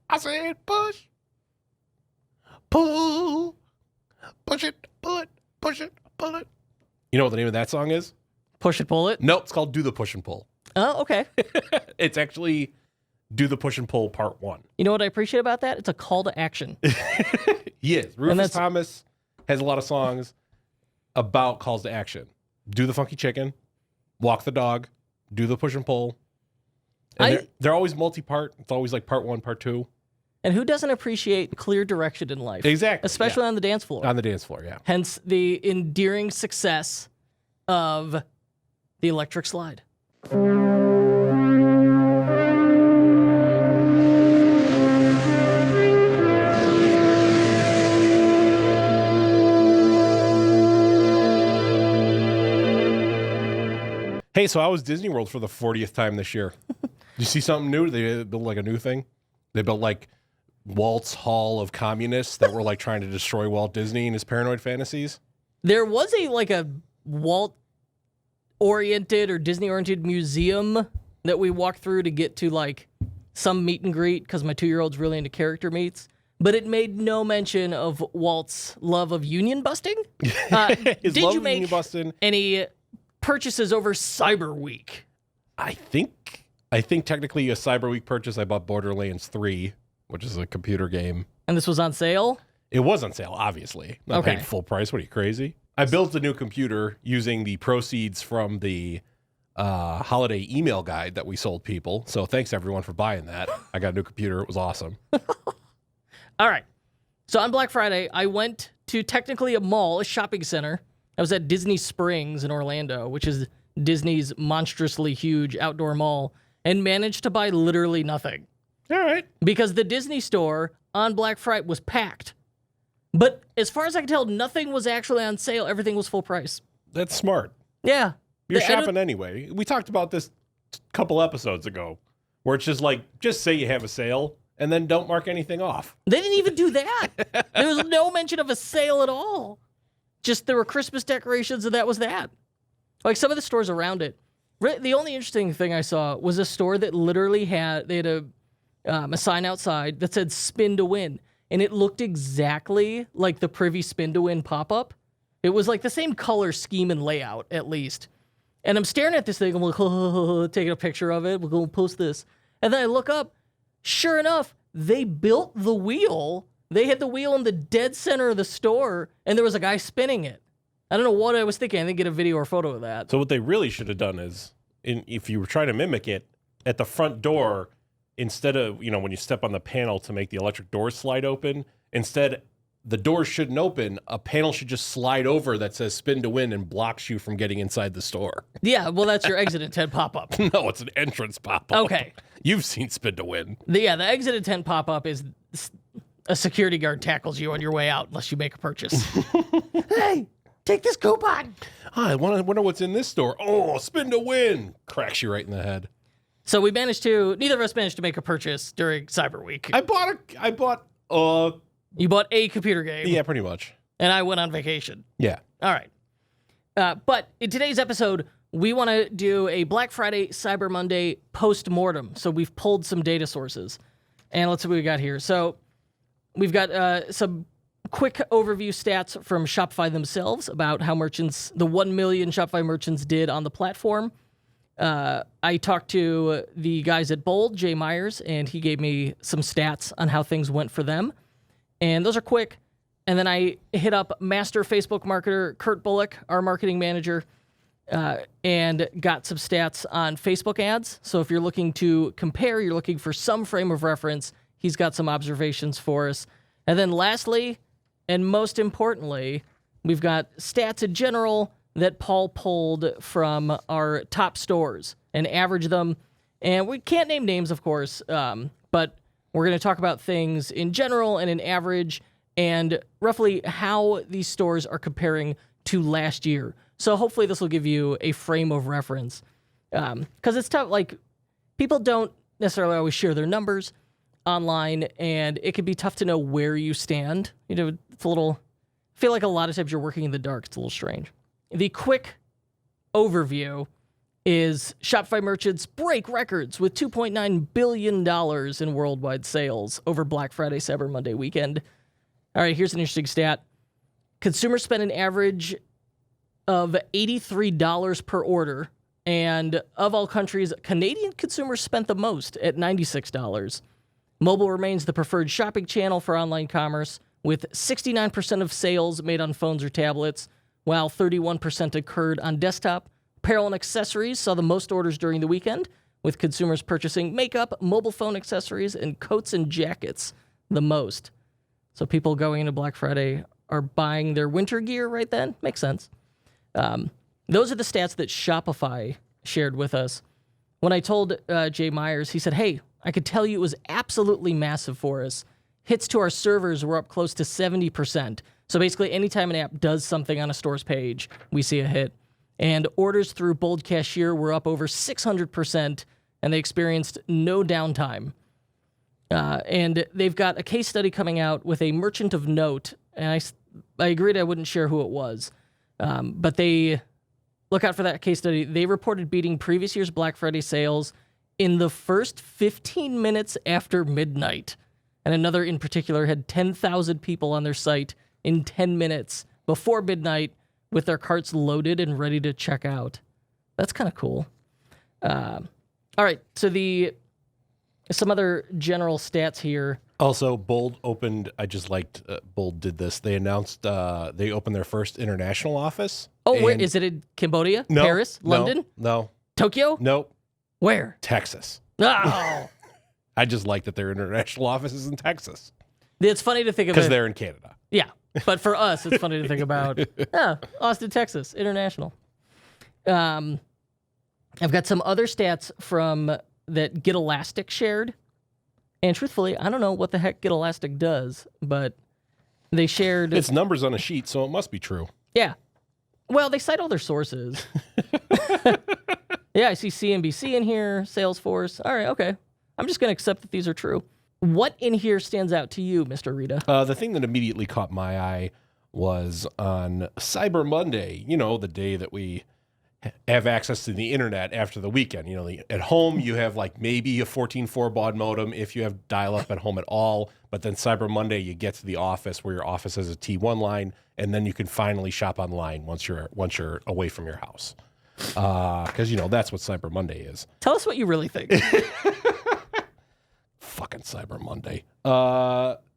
I said push, pull, push it, pull it, push it, pull it. You know what the name of that song is? Push it, pull it? Nope, it's called Do the Push and Pull. Oh, okay. It's actually Do the Push and Pull Part 1. You know what I appreciate about that? It's a call to action. He is. Rufus Thomas has a lot of songs about calls to action. Do the funky chicken, walk the dog, do the push and pull. And they're always multi-part. It's always like part 1, part 2. And who doesn't appreciate clear direction in life? Exactly. Especially on the dance floor. On the dance floor, yeah. Hence the endearing success of the electric slide. Hey, so I was Disney World for the 40th time this year. Did you see something new? They built like a new thing. They built like Walt's Hall of Communists that were like trying to destroy Walt Disney and his paranoid fantasies. There was a Walt-oriented or Disney-oriented museum that we walked through to get to like some meet and greet because my 2-year-old's really into character meets. But it made no mention of Walt's love of union busting. Did you make union busting. Any purchases over Cyber Week? I think technically a Cyber Week purchase. I bought Borderlands 3, which is a computer game. And this was on sale? It was on sale, obviously. Not paid full price. What are you, crazy? I built a new computer using the proceeds from the holiday email guide that we sold people. So thanks, everyone, for buying that. I got a new computer. It was awesome. All right. So on Black Friday, I went to technically a mall, a shopping center. I was at Disney Springs in Orlando, which is Disney's monstrously huge outdoor mall, and managed to buy literally nothing. All right. Because the Disney store on Black Friday was packed. But as far as I can tell, nothing was actually on sale. Everything was full price. That's smart. Yeah. You're shopping anyway. We talked about this a couple episodes ago, where it's just like, just say you have a sale, and then don't mark anything off. They didn't even do that. There was no mention of a sale at all. Just there were Christmas decorations, and that was that. Like some of the stores around it. The only interesting thing I saw was a store that literally had a sign outside that said "Spin to Win," and it looked exactly like the Privy Spin to Win pop-up. It was like the same color scheme and layout, at least. And I'm staring at this thing. I'm like, taking a picture of it. We're going to post this. And then I look up. Sure enough, they built the wheel. They had the wheel in the dead center of the store, and there was a guy spinning it. I don't know what I was thinking. I didn't get a video or photo of that. So what they really should have done is, if you were trying to mimic it, at the front door, instead of, when you step on the panel to make the electric door slide open, instead, the door shouldn't open. A panel should just slide over that says "Spin to Win" and blocks you from getting inside the store. Yeah, well, that's your exit intent pop-up. No, it's an entrance pop-up. Okay. You've seen "Spin to Win." The exit intent pop-up is a security guard tackles you on your way out unless you make a purchase. Hey, take this coupon. I wonder what's in this store. Oh, "Spin to Win." Cracks you right in the head. So neither of us managed to make a purchase during Cyber Week. You bought a computer game. Yeah, pretty much. And I went on vacation. Yeah. All right. But in today's episode, we want to do a Black Friday, Cyber Monday post-mortem. So we've pulled some data sources. And let's see what we got here. So we've got some quick overview stats from Shopify themselves about how the 1 million Shopify merchants did on the platform. I talked to the guys at Bold, Jay Myers, and he gave me some stats on how things went for them. And those are quick. And then I hit up master Facebook marketer Kurt Bullock, our marketing manager, and got some stats on Facebook ads. So if you're looking to compare, you're looking for some frame of reference, he's got some observations for us. And then lastly, and most importantly, we've got stats in general that Paul pulled from our top stores and averaged them. And we can't name names, of course, but we're going to talk about things in general and in average and roughly how these stores are comparing to last year. So hopefully this will give you a frame of reference. Because it's tough, like, people don't necessarily always share their numbers online, and it can be tough to know where you stand. It's a little, I feel like a lot of times you're working in the dark. It's a little strange. The quick overview is Shopify merchants break records with $2.9 billion in worldwide sales over Black Friday, Cyber Monday weekend. All right, here's an interesting stat. Consumers spend an average of $83 per order, and of all countries, Canadian consumers spent the most at $96. Mobile remains the preferred shopping channel for online commerce, with 69% of sales made on phones or tablets, while 31% occurred on desktop. Apparel and accessories saw the most orders during the weekend, with consumers purchasing makeup, mobile phone accessories, and coats and jackets the most. So people going into Black Friday are buying their winter gear right then. Makes sense. Those are the stats that Shopify shared with us. When I told Jay Myers, he said, hey, I could tell you it was absolutely massive for us. Hits to our servers were up close to 70%. So basically, anytime an app does something on a store's page, we see a hit. And orders through Bold Cashier were up over 600%, and they experienced no downtime. And they've got a case study coming out with a merchant of note, and I agreed I wouldn't share who it was. But they, look out for that case study. They reported beating previous year's Black Friday sales in the first 15 minutes after midnight. And another in particular had 10,000 people on their site in 10 minutes before midnight with their carts loaded and ready to check out. That's kind of cool. All right, so some other general stats here. Also, Bold opened, I just liked Bold did this. They announced they opened their first international office. Oh, where is it? In Cambodia? No, Paris? London? No. Tokyo? Nope. Where? Texas. Oh. I just like that their international office is in Texas. It's funny to think of because they're in Canada. Yeah, but for us, it's funny to think about. Austin, Texas, international. I've got some other stats from that GetElastic shared. And truthfully, I don't know what the heck GetElastic does, but they shared... It's numbers on a sheet, so it must be true. Yeah. Well, they cite all their sources. Yeah, I see CNBC in here, Salesforce. All right, okay. I'm just going to accept that these are true. What in here stands out to you, Mr. Rita? The thing that immediately caught my eye was on Cyber Monday, the day that we have access to the internet after the weekend. At home, you have like maybe a 14.4 baud modem if you have dial-up at home at all. But then Cyber Monday, you get to the office where your office has a T1 line, and then you can finally shop online once you're away from your house. Because, that's what Cyber Monday is. Tell us what you really think. Fucking Cyber Monday.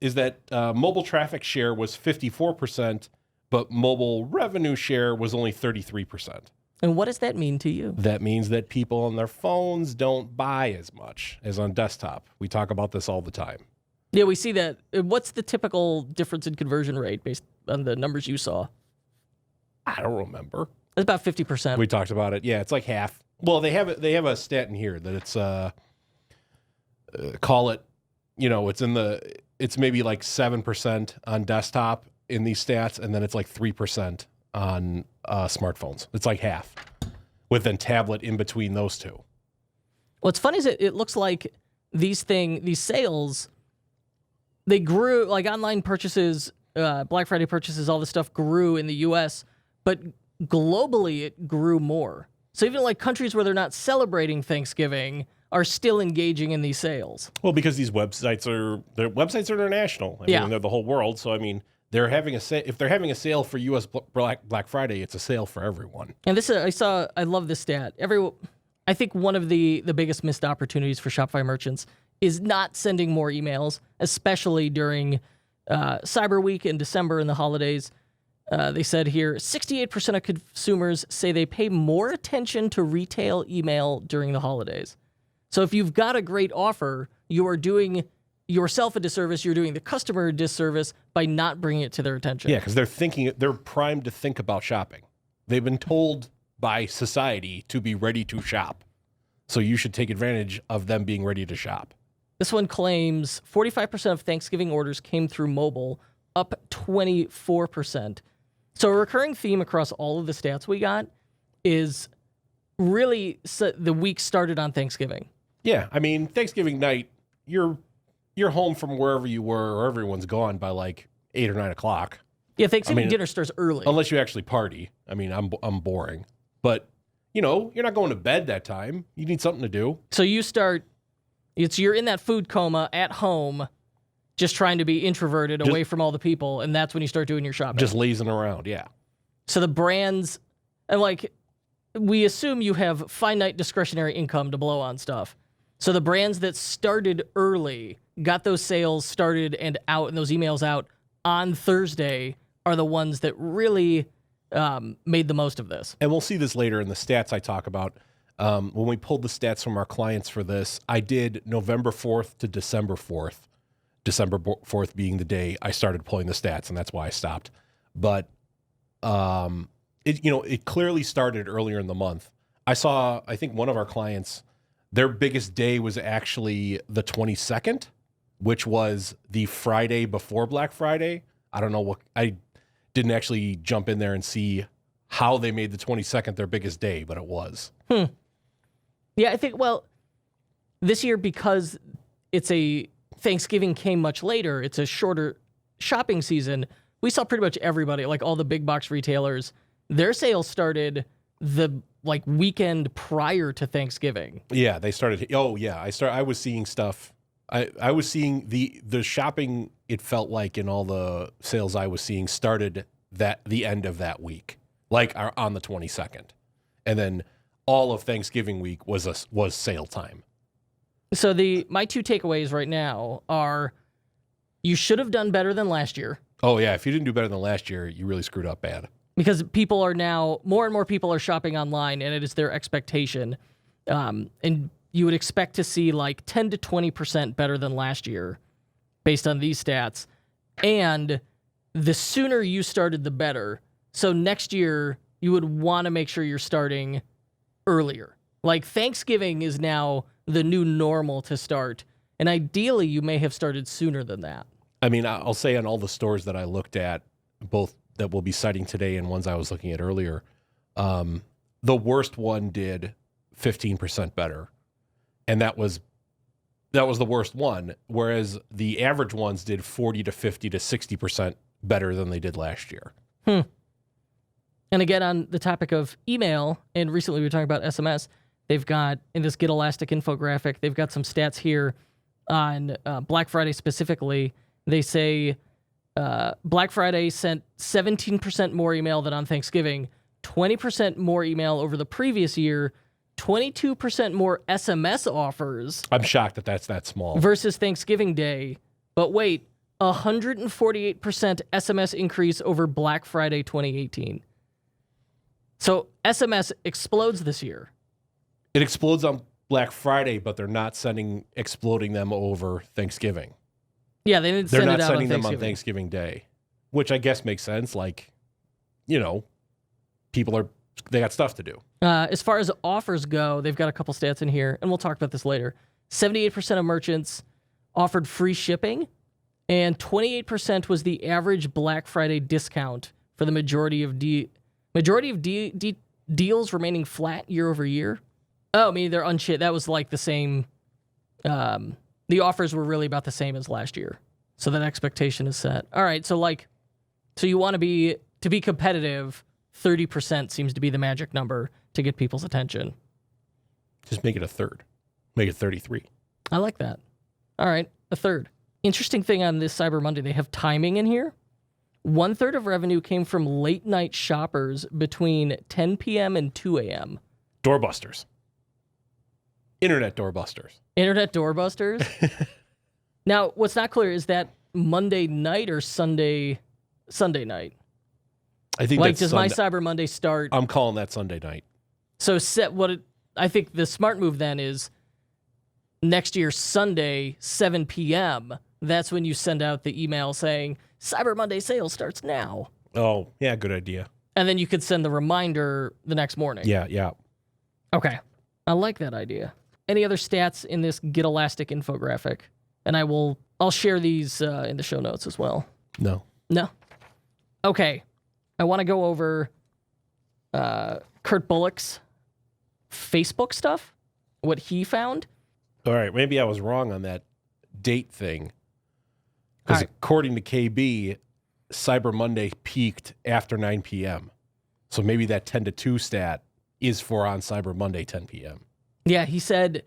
Is that mobile traffic share was 54%, but mobile revenue share was only 33%. And what does that mean to you? That means that people on their phones don't buy as much as on desktop. We talk about this all the time. Yeah, we see that. What's the typical difference in conversion rate based on the numbers you saw? I don't remember. It's about 50%. We talked about it. Yeah, it's like half. Well, they have a stat in here that it's call it, it's maybe like 7% on desktop in these stats, and then it's like 3% on smartphones. It's like half, with then tablet in between those two. What's funny is it looks like these sales, they grew, like online purchases, Black Friday purchases, all this stuff grew in the U.S., but globally it grew more. So even like countries where they're not celebrating Thanksgiving are still engaging in these sales. Well, because these websites are international. I mean, they're the whole world. So I mean, they're having if they're having a sale for U.S. Black Friday, it's a sale for everyone. And I love this stat. I think one of the biggest missed opportunities for Shopify merchants is not sending more emails, especially during Cyber Week in December and the holidays. They said here, 68% of consumers say they pay more attention to retail email during the holidays. So if you've got a great offer, you are doing yourself a disservice, you're doing the customer a disservice by not bringing it to their attention. Yeah, because they're primed to think about shopping. They've been told by society to be ready to shop. So you should take advantage of them being ready to shop. This one claims 45% of Thanksgiving orders came through mobile, up 24%. So a recurring theme across all of the stats we got is really the week started on Thanksgiving. Yeah, I mean, Thanksgiving night, you're home from wherever you were, or everyone's gone by like 8 or 9 o'clock. Yeah, Thanksgiving dinner starts early. Unless you actually party. I mean, I'm boring. But you're not going to bed that time. You need something to do. So you're in that food coma at home, just trying to be introverted away from all the people, and that's when you start doing your shopping. Just lazing around, yeah. So the brands, and like, we assume you have finite discretionary income to blow on stuff. So the brands that started early, got those sales started and out, and those emails out on Thursday are the ones that really made the most of this. And we'll see this later in the stats I talk about. When we pulled the stats from our clients for this, I did November 4th to December 4th. December 4th being the day I started pulling the stats, and that's why I stopped. But it clearly started earlier in the month. I think one of our clients, their biggest day was actually the 22nd, which was the Friday before Black Friday. I don't know I didn't actually jump in there and see how they made the 22nd their biggest day, but it was. Yeah, I think, this year, because it's Thanksgiving came much later, it's a shorter shopping season, we saw pretty much everybody, like all the big box retailers, their sales started the weekend prior to Thanksgiving. Yeah, they started. Oh yeah, I was seeing stuff. I was seeing the shopping. It felt like in all the sales I was seeing started the end of that week, like on the 22nd, and then all of Thanksgiving week was sale time. So my two takeaways right now are, you should have done better than last year. Oh yeah, if you didn't do better than last year, you really screwed up bad. Because people are now, more and more people are shopping online, and it is their expectation. And you would expect to see like 10 to 20% better than last year based on these stats. And the sooner you started, the better. So next year, you would want to make sure you're starting earlier. Like Thanksgiving is now the new normal to start. And ideally, you may have started sooner than that. I mean, I'll say on all the stores that I looked at, both that we'll be citing today and ones I was looking at earlier, the worst one did 15% better. And that was the worst one, whereas the average ones did 40 to 50 to 60% better than they did last year. And again, on the topic of email, and recently we were talking about SMS, they've got, in this Get Elastic infographic, they've got some stats here on Black Friday specifically. They say Black Friday sent 17% more email than on Thanksgiving, 20% more email over the previous year, 22% more SMS offers. I'm shocked that that's that small. Versus Thanksgiving Day. But wait, 148% SMS increase over Black Friday 2018. So SMS explodes this year. It explodes on Black Friday, but they're not exploding them over Thanksgiving. Yeah, they didn't send it out on Thanksgiving. They're not sending them on Thanksgiving Day, which I guess makes sense. Like, they got stuff to do. As far as offers go, they've got a couple stats in here, and we'll talk about this later. 78% of merchants offered free shipping, and 28% was the average Black Friday discount for the majority of deals remaining flat year over year. Oh, I mean, they're unchanged. That was like the same. The offers were really about the same as last year. So that expectation is set. All right, so you want to be competitive, 30% seems to be the magic number to get people's attention. Just make it a third. Make it 33. I like that. All right, a third. Interesting thing on this Cyber Monday, they have timing in here. 1/3 of revenue came from late night shoppers between 10 p.m. and 2 a.m. Doorbusters. Internet doorbusters. Internet doorbusters? Now, what's not clear is that Monday night or Sunday night? I think does my Cyber Monday start? I'm calling that Sunday night. So I think the smart move then is next year, Sunday, 7 p.m., that's when you send out the email saying, Cyber Monday sale starts now. Oh, yeah, good idea. And then you could send the reminder the next morning. Yeah. Okay. I like that idea. Any other stats in this Get Elastic infographic? And I'll share these in the show notes as well. No. Okay. I want to go over Kurt Bullock's Facebook stuff, what he found. All right, maybe I was wrong on that date thing. Because according to KB, Cyber Monday peaked after 9 p.m. So maybe that 10 to 2 stat is for on Cyber Monday, 10 p.m. Yeah, he said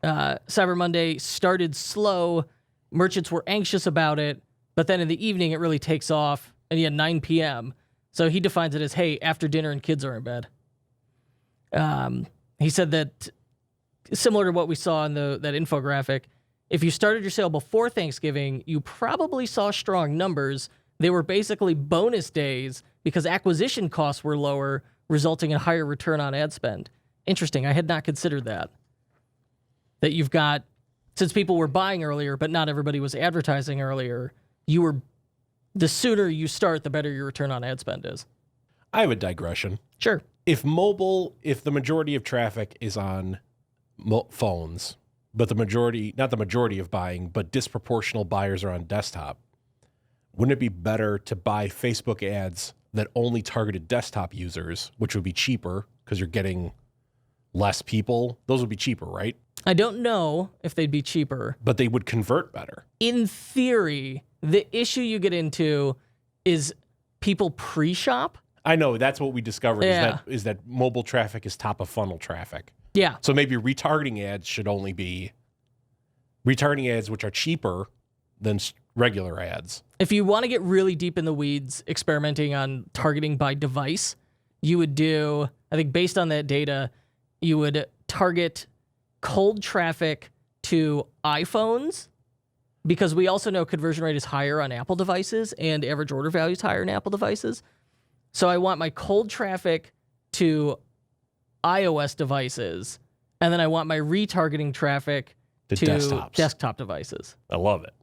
Cyber Monday started slow. Merchants were anxious about it, but then in the evening it really takes off, and 9 p.m. So he defines it as, hey, after dinner and kids are in bed. He said that, similar to what we saw in that infographic, if you started your sale before Thanksgiving, you probably saw strong numbers. They were basically bonus days because acquisition costs were lower, resulting in higher return on ad spend. Interesting. I had not considered that. That you've got, since people were buying earlier, but not everybody was advertising earlier, the sooner you start, the better your return on ad spend is. I have a digression. Sure. If the majority of traffic is on phones, but not the majority of buying, but disproportional buyers are on desktop, wouldn't it be better to buy Facebook ads that only targeted desktop users, which would be cheaper because you're getting less people? Those would be cheaper, right? I don't know if they'd be cheaper. But they would convert better. In theory, the issue you get into is people pre-shop. I know, that's what we discovered, Yeah. is that mobile traffic is top of funnel traffic. Yeah. So maybe retargeting ads should only be retargeting ads which are cheaper than regular ads. If you want to get really deep in the weeds, experimenting on targeting by device, you would do, I think based on that data, you would target cold traffic to iPhones, because we also know conversion rate is higher on Apple devices and average order value is higher on Apple devices. So I want my cold traffic to iOS devices, and then I want my retargeting traffic to desktop devices. I love it.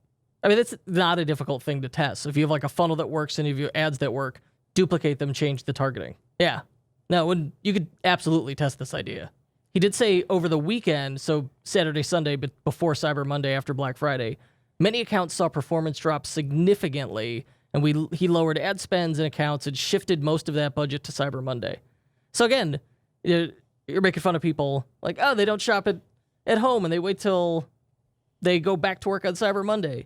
I mean, it's not a difficult thing to test. So if you have like a funnel that works and if you have ads that work, duplicate them, change the targeting. Yeah. No, you could absolutely test this idea. He did say over the weekend, so Saturday, Sunday, but before Cyber Monday, after Black Friday, many accounts saw performance drop significantly, and he lowered ad spends and accounts and shifted most of that budget to Cyber Monday. So again, you're making fun of people like, oh, they don't shop at home and they wait till they go back to work on Cyber Monday.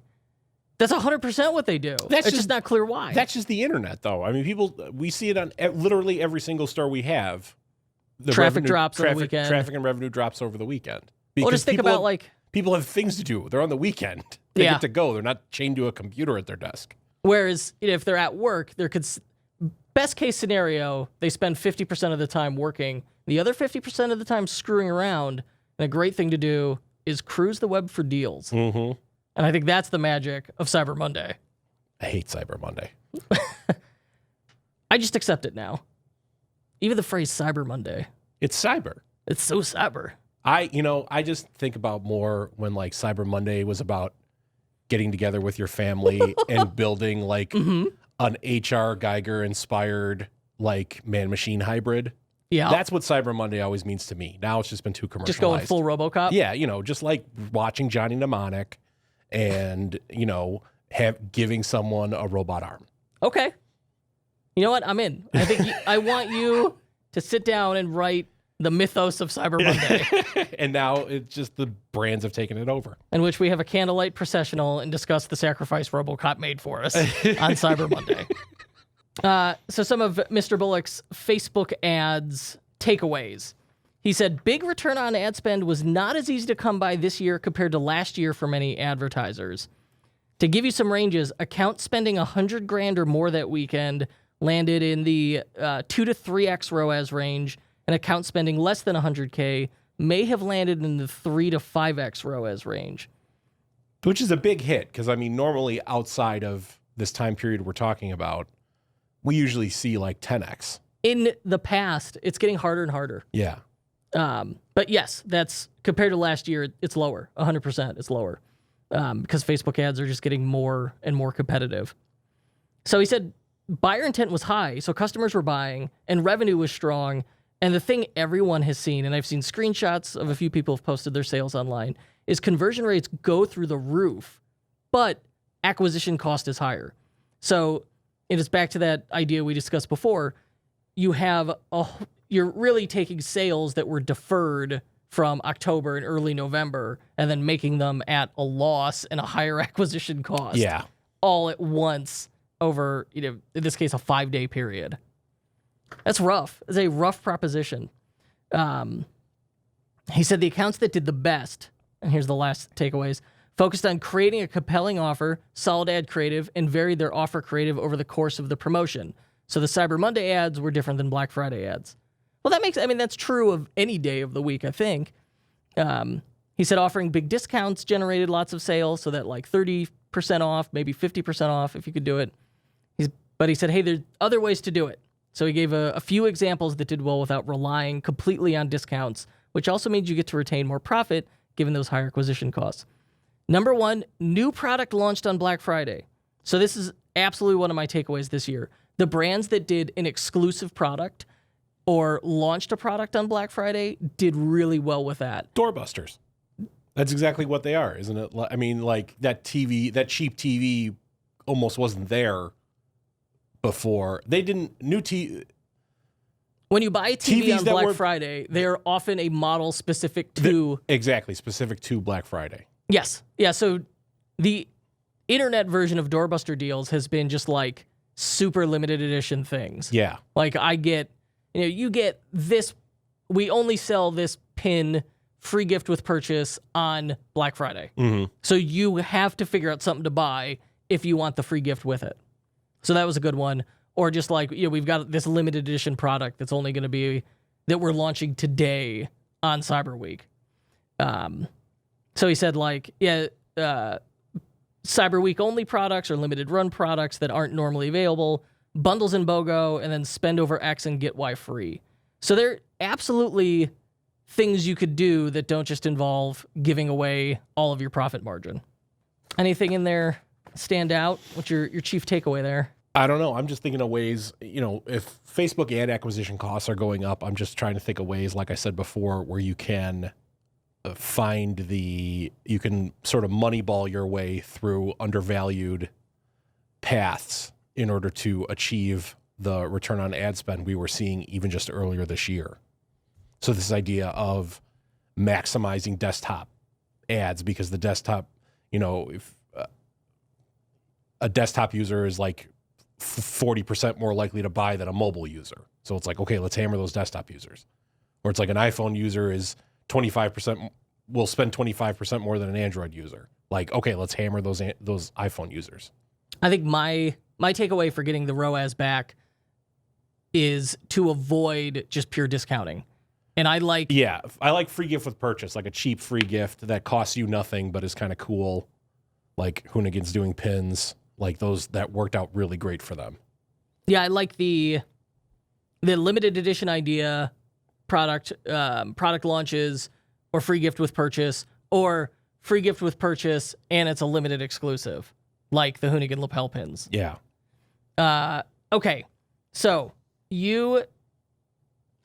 That's 100% what they do. It's just not clear why. That's just the internet, though. I mean, we see it on literally every single store we have. Traffic drops on the weekend. Traffic and revenue drops over the weekend. Well, just think about people have things to do. They're on the weekend. They get to go. They're not chained to a computer at their desk. Whereas if they're at work, best case scenario, they spend 50% of the time working, the other 50% of the time screwing around. And a great thing to do is cruise the web for deals. Mm-hmm. And I think that's the magic of Cyber Monday. I hate Cyber Monday. I just accept it now. Even the phrase Cyber Monday. It's cyber. It's so cyber. I just think about more when like Cyber Monday was about getting together with your family and building like an HR Geiger inspired like man machine hybrid. Yeah. That's what Cyber Monday always means to me. Now it's just been too commercialized. Just going full RoboCop? Yeah, just like watching Johnny Mnemonic and, giving someone a robot arm. Okay. You know what? I'm in. I think I want you to sit down and write the mythos of Cyber Monday. And now it's just the brands have taken it over. In which we have a candlelight processional and discuss the sacrifice RoboCop made for us on Cyber Monday. So some of Mr. Bullock's Facebook ads takeaways. He said, big return on ad spend was not as easy to come by this year compared to last year for many advertisers. To give you some ranges, accounts spending $100,000 or more that weekend landed in the 2 to 3x ROAS range, and accounts spending less than $100K may have landed in the 3 to 5x ROAS range. Which is a big hit, because, normally outside of this time period we're talking about, we usually see like 10x. In the past, it's getting harder and harder. Yeah. But yes, that's compared to last year, it's lower. 100% it's lower. Because Facebook ads are just getting more and more competitive. So he said buyer intent was high, so customers were buying, and revenue was strong. And the thing everyone has seen, and I've seen screenshots of a few people have posted their sales online, is conversion rates go through the roof, but acquisition cost is higher. So it is back to that idea we discussed before. You're really taking sales that were deferred from October and early November and then making them at a loss and a higher acquisition cost. Yeah. All at once over, in this case, a 5-day period. That's rough. It's a rough proposition. He said the accounts that did the best, and here's the last takeaways, focused on creating a compelling offer, solid ad creative, and varied their offer creative over the course of the promotion. So the Cyber Monday ads were different than Black Friday ads. Well, that's true of any day of the week, I think. He said offering big discounts generated lots of sales, so that like 30% off, maybe 50% off if you could do it. But he said, hey, there's other ways to do it. So he gave a few examples that did well without relying completely on discounts, which also means you get to retain more profit given those higher acquisition costs. Number one, new product launched on Black Friday. So this is absolutely one of my takeaways this year. The brands that did an exclusive product or launched a product on Black Friday did really well with that. Doorbusters. That's exactly what they are, isn't it? I mean, like that cheap TV almost wasn't there before. They didn't, when you buy a TV on Black Friday, they're often a model specific to... specific to Black Friday. Yes. Yeah, so the internet version of Doorbuster deals has been just like super limited edition things. Yeah. Like you get this, we only sell this pin, free gift with purchase on Black Friday. Mm-hmm. So you have to figure out something to buy if you want the free gift with it. So that was a good one. Or just like, we've got this limited edition product that's only going to be, that we're launching today on Cyber Week. So he said Cyber Week only products or limited run products that aren't normally available, bundles in BOGO, and then spend over X and get Y free. So they're absolutely things you could do that don't just involve giving away all of your profit margin. Anything in there stand out? What's your chief takeaway there? I don't know. I'm just thinking of ways, if Facebook ad acquisition costs are going up, I'm just trying to think of ways, like I said before, where you can you can sort of moneyball your way through undervalued paths in order to achieve the return on ad spend we were seeing even just earlier this year. So this idea of maximizing desktop ads, because the desktop, if a desktop user is like 40% more likely to buy than a mobile user. So it's like, okay, let's hammer those desktop users. Or it's like an iPhone user is 25%, will spend 25% more than an Android user. Like, okay, let's hammer those iPhone users. I think my takeaway for getting the ROAS back is to avoid just pure discounting. And I like free gift with purchase, like a cheap free gift that costs you nothing but is kind of cool. Like Hoonigan's doing pins, like those that worked out really great for them. Yeah, I like the limited edition idea, product launches, or free gift with purchase, or free gift with purchase and it's a limited exclusive, like the Hoonigan lapel pins. Yeah. Okay, so you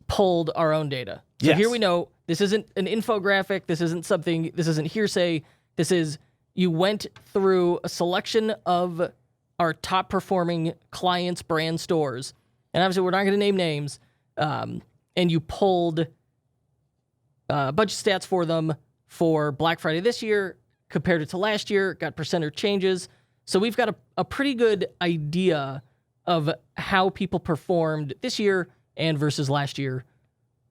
pulled our own data. So yes. Here we know this isn't an infographic. This isn't hearsay. This is, you went through a selection of our top performing clients' brand stores. And obviously we're not going to name names. And you pulled a bunch of stats for them for Black Friday this year, compared it to last year, got percentage changes. So we've got a pretty good idea of how people performed this year and versus last year.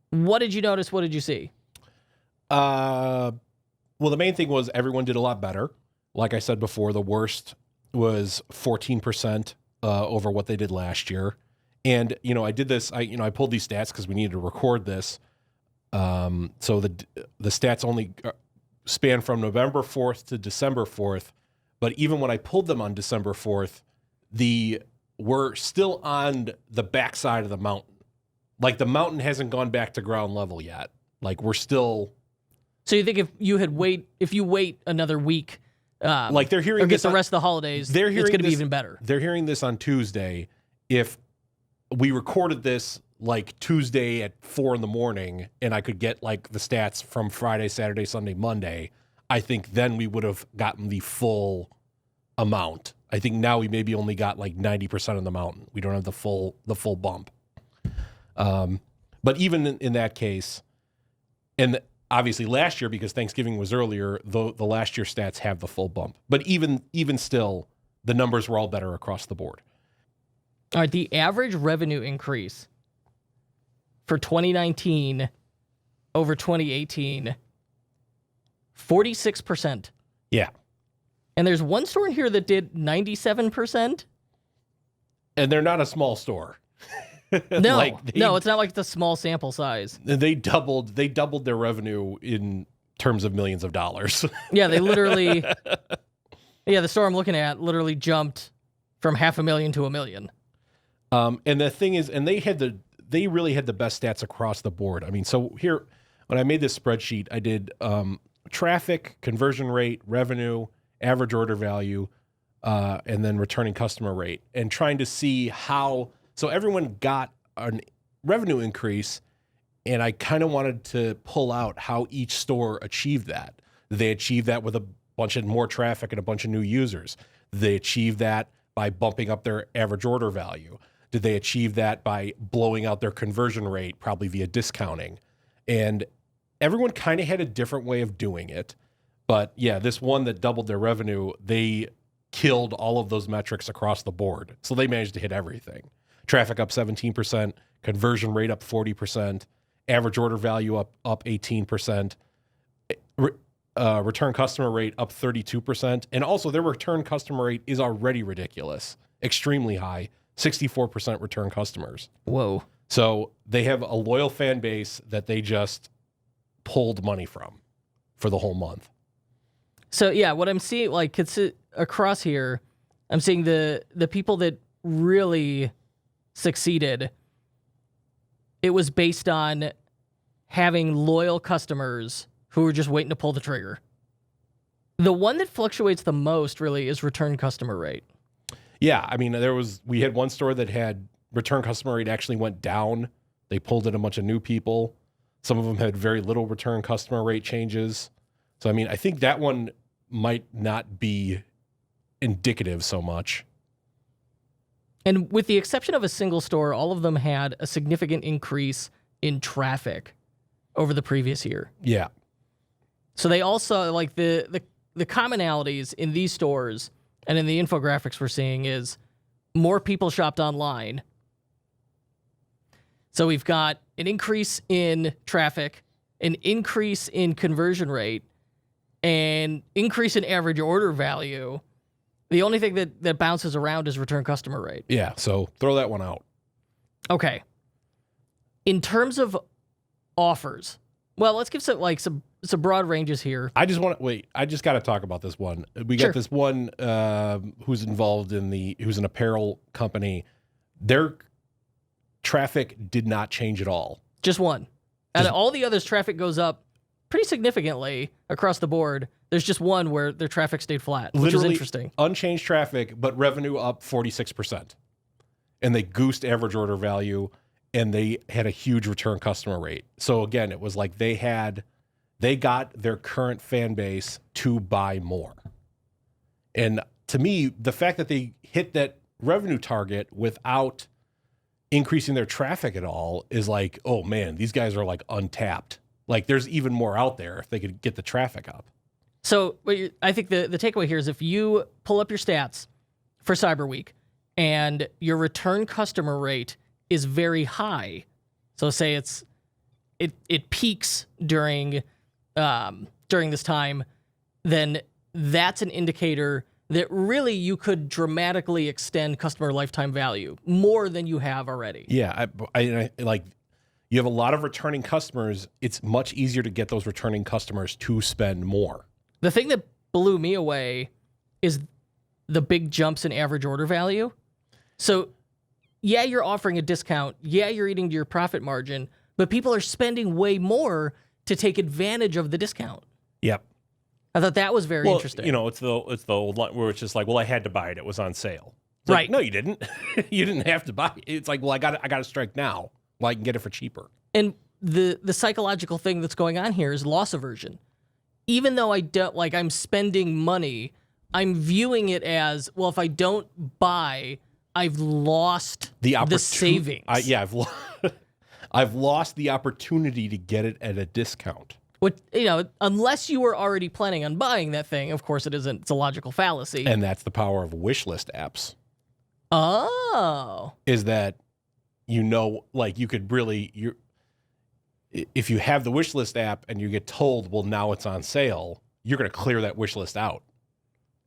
What did you notice? What did you see? Well, the main thing was everyone did a lot better. Like I said before, the worst was 14% over what they did last year. And, I did this, I pulled these stats because we needed to record this. So the stats only span from November 4th to December 4th. But even when I pulled them on December 4th, we're still on the backside of the mountain. Like the mountain hasn't gone back to ground level yet. Like we're still. So you think if you wait another week, like they're hearing or get the rest of the holidays, it's going to be even better. They're hearing this on Tuesday. If we recorded this like Tuesday at 4 a.m. and I could get like the stats from Friday, Saturday, Sunday, Monday, I think then we would have gotten the full amount. I think now we maybe only got like 90% of the mountain. We don't have the full bump. But even in that case, and obviously last year, because Thanksgiving was earlier, the last year stats have the full bump. But even still, the numbers were all better across the board. All right, the average revenue increase for 2019 over 2018, 46%. Yeah. And there's one store in here that did 97%. And they're not a small store. No, no, it's not like the small sample size. They doubled their revenue in terms of millions of dollars. Yeah, they literally, the store I'm looking at literally jumped from $500,000 to $1 million. And the thing is, and they really had the best stats across the board. I mean, so here, when I made this spreadsheet, I did traffic, conversion rate, revenue, average order value, and then returning customer rate, and trying to see how. So everyone got a revenue increase, and I kind of wanted to pull out how each store achieved that. They achieved that with a bunch of more traffic and a bunch of new users. They achieved that by bumping up their average order value. Did they achieve that by blowing out their conversion rate, probably via discounting? And everyone kind of had a different way of doing it. But yeah, this one that doubled their revenue, they killed all of those metrics across the board. So they managed to hit everything. Traffic up 17%, conversion rate up 40%, average order value up 18%, return customer rate up 32%. And also their return customer rate is already ridiculous, extremely high, 64% return customers. Whoa. So they have a loyal fan base that they just pulled money from for the whole month. So yeah, what I'm seeing like across here, I'm seeing the people that really succeeded. It was based on having loyal customers who were just waiting to pull the trigger. The one that fluctuates the most really is return customer rate. Yeah, I mean, we had one store that had return customer rate actually went down. They pulled in a bunch of new people. Some of them had very little return customer rate changes. So, I mean, I think that one might not be indicative so much. And with the exception of a single store, all of them had a significant increase in traffic over the previous year. Yeah. So they also, like the commonalities in these stores and in the infographics we're seeing is more people shopped online. So we've got an increase in traffic, an increase in conversion rate, and increase in average order value. The only thing that bounces around is return customer rate. Yeah, so throw that one out. Okay. In terms of offers, well, let's give some broad ranges here. I just got to talk about this one. We got this one who's involved who's an apparel company. Their traffic did not change at all. Just one. And all the others' traffic goes up pretty significantly across the board. There's just one where their traffic stayed flat, which is interesting. Unchanged traffic, but revenue up 46%. And they goosed average order value, and they had a huge return customer rate. So again, it was like they got their current fan base to buy more. And to me, the fact that they hit that revenue target without increasing their traffic at all is like, oh man, these guys are like untapped. Like there's even more out there if they could get the traffic up. So I think the takeaway here is if you pull up your stats for Cyber Week and your return customer rate is very high, so say it peaks during this time, then that's an indicator that really you could dramatically extend customer lifetime value more than you have already. Yeah, I like you have a lot of returning customers. It's much easier to get those returning customers to spend more. The thing that blew me away is the big jumps in average order value. So, yeah, you're offering a discount. Yeah, you're eating to your profit margin, but people are spending way more to take advantage of the discount. Yep. I thought that was very interesting. You know, it's the old line where it's just like, well, I had to buy it. It was on sale. It's right. Like, no, you didn't. You didn't have to buy it. It's like, well, I got to strike now. Well, I can get it for cheaper. And the psychological thing that's going on here is loss aversion. Even though I'm spending money, I'm viewing it as, well, if I don't buy, I've lost the savings. I've lost the opportunity to get it at a discount. What, unless you were already planning on buying that thing, of course it isn't. It's a logical fallacy. And that's the power of wish list apps. Oh. Is that, like you could really, if you have the wish list app and you get told, well, now it's on sale, you're going to clear that wish list out.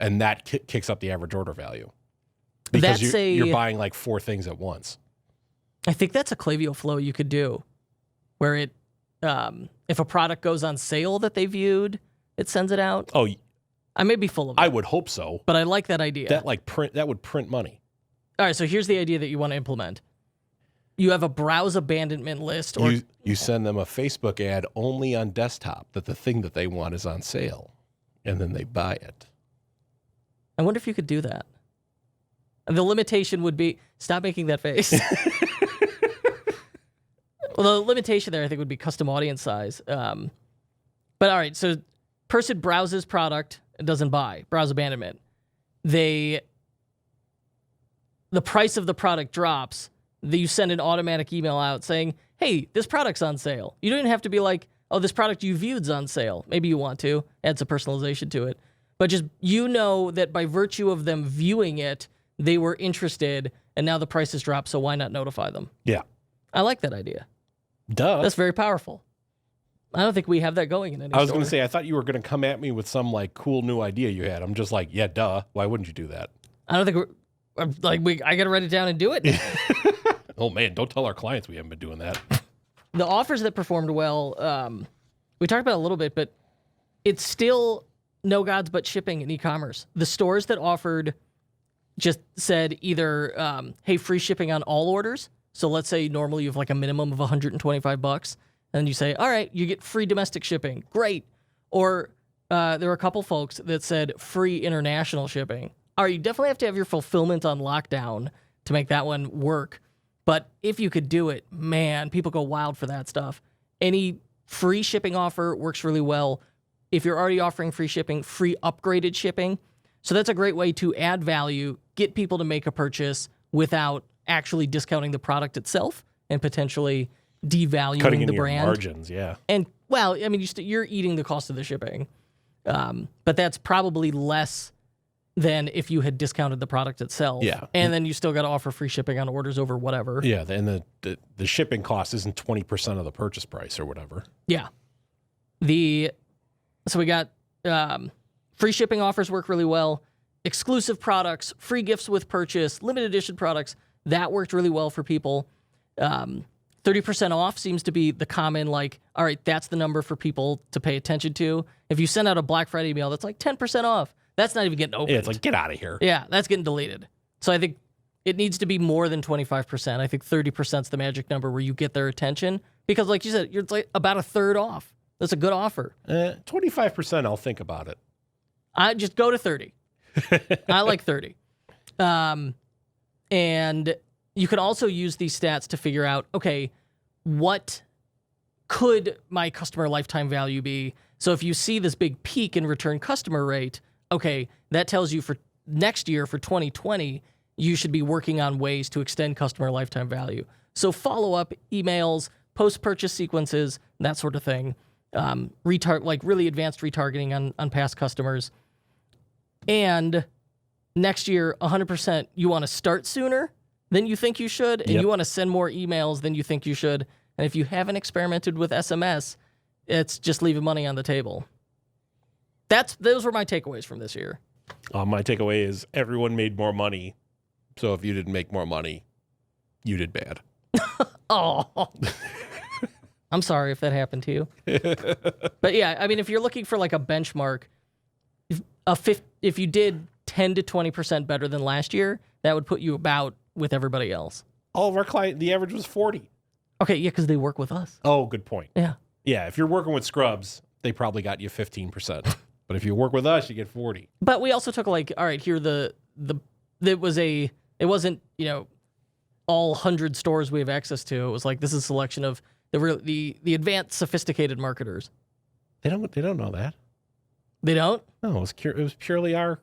And that kicks up the average order value. Because you're buying like 4 things at once. I think that's a Klaviyo flow you could do, where it, if a product goes on sale that they viewed, it sends it out. Oh, I may be full of it. I would hope so. But I like that idea. That would print money. All right, so here's the idea that you want to implement. You have a browse abandonment list. Or you send them a Facebook ad only on desktop that the thing that they want is on sale, and then they buy it. I wonder if you could do that. And the limitation would be, stop making that face. Well, the limitation there, I think, would be custom audience size. But all right, so person browses product and doesn't buy, browse abandonment. The price of the product drops. You send an automatic email out saying, hey, this product's on sale. You don't even have to be like, oh, this product you viewed's on sale. Maybe you want to. Add some personalization to it. But just, you know that by virtue of them viewing it, they were interested, and now the price has dropped, so why not notify them? Yeah. I like that idea. Duh. That's very powerful. I don't think we have that going in any I was going to say, I thought you were going to come at me with some like cool new idea you had. I'm just like, yeah, duh. Why wouldn't you do that? I don't think I got to write it down and do it. Oh man, don't tell our clients we haven't been doing that. The offers that performed well, we talked about it a little bit, but it's still no gods but shipping in e-commerce. The stores that offered just said either, hey, free shipping on all orders. So let's say normally you have like a minimum of $125, and you say, all right, you get free domestic shipping. Great. Or there were a couple folks that said free international shipping. All right, you definitely have to have your fulfillment on lockdown to make that one work. But if you could do it, man, people go wild for that stuff. Any free shipping offer works really well. If you're already offering free shipping, free upgraded shipping. So that's a great way to add value, get people to make a purchase without actually discounting the product itself and potentially devaluing Cutting in the your brand. margins, yeah. And, well, I mean, you're eating the cost of the shipping. But that's probably less than if you had discounted the product itself. Yeah. And then you still got to offer free shipping on orders over whatever. Yeah, and the shipping cost isn't 20% of the purchase price or whatever. Yeah. So we got free shipping offers work really well. Exclusive products, free gifts with purchase, limited edition products, that worked really well for people. 30% off seems to be the common, like, all right, that's the number for people to pay attention to. If you send out a Black Friday email that's like 10% off, that's not even getting opened. Yeah, it's like, get out of here. Yeah, that's getting deleted. So I think it needs to be more than 25%. I think 30% is the magic number where you get their attention. Because like you said, you're like about a third off. That's a good offer. 25%, I'll think about it. I just go to 30. I like 30. And you can also use these stats to figure out, okay, what could my customer lifetime value be? So if you see this big peak in return customer rate, okay, that tells you for next year, for 2020, you should be working on ways to extend customer lifetime value. So follow-up emails, post-purchase sequences, that sort of thing. Like really advanced retargeting on past customers. And next year, 100%, you want to start sooner than you think you should, and you want to send more emails than you think you should. And if you haven't experimented with SMS, it's just leaving money on the table. Those were my takeaways from this year. My takeaway is everyone made more money. So if you didn't make more money, you did bad. Oh, I'm sorry if that happened to you. But yeah, I mean, if you're looking for like a benchmark, if you did 10 to 20% better than last year, that would put you about with everybody else. All of our clients, the average was 40. Okay, yeah, because they work with us. Oh, good point. Yeah. Yeah, if you're working with Scrubs, they probably got you 15%. But if you work with us, you get 40. But we also took like, all right, here it wasn't, all 100 stores we have access to. It was like, this is a selection of the advanced sophisticated marketers. They don't know that. They don't? No, it was purely our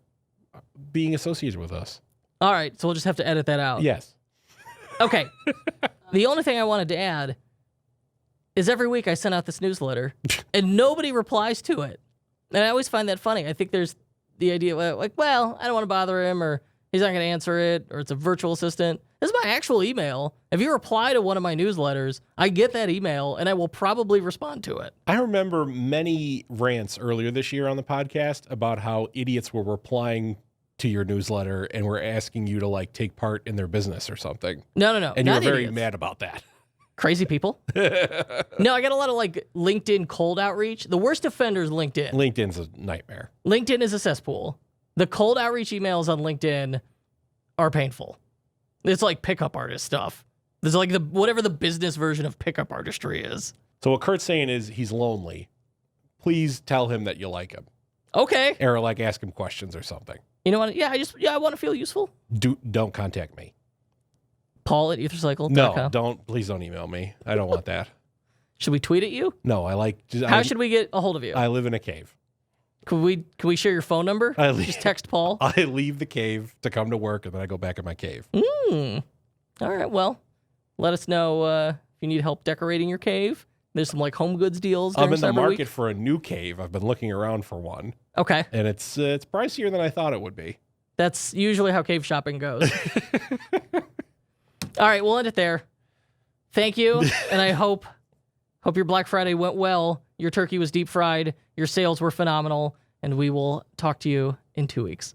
being associated with us. All right, so we'll just have to edit that out. Yes. Okay. The only thing I wanted to add is every week I send out this newsletter and nobody replies to it. And I always find that funny. I think there's the idea like, well, I don't want to bother him, or he's not going to answer it, or it's a virtual assistant. This is my actual email. If you reply to one of my newsletters, I get that email, and I will probably respond to it. I remember many rants earlier this year on the podcast about how idiots were replying to your newsletter and were asking you to like take part in their business or something. No. And you were very idiots. mad about that. Crazy people. No, I got a lot of like LinkedIn cold outreach. The worst offender is LinkedIn. LinkedIn's a nightmare. LinkedIn is a cesspool. The cold outreach emails on LinkedIn are painful. It's like pickup artist stuff. There's like whatever the business version of pickup artistry is. So what Kurt's saying is he's lonely. Please tell him that you like him. Okay. Or like ask him questions or something. You know what? Yeah, I want to feel useful. Don't contact me. Paul@ethercycle.com. No, please don't email me. I don't want that. Should we tweet at you? No, How should we get a hold of you? I live in a cave. Could we share your phone number? Just text Paul. I leave the cave to come to work, and then I go back in my cave. All right. Well, let us know if you need help decorating your cave. There's some like home goods deals. I'm in the Cyber market Week. for a new cave. I've been looking around for one. Okay. And it's pricier than I thought it would be. That's usually how cave shopping goes. All right, we'll end it there. Thank you, and I hope your Black Friday went well. Your turkey was deep fried. Your sales were phenomenal, and we will talk to you in 2 weeks.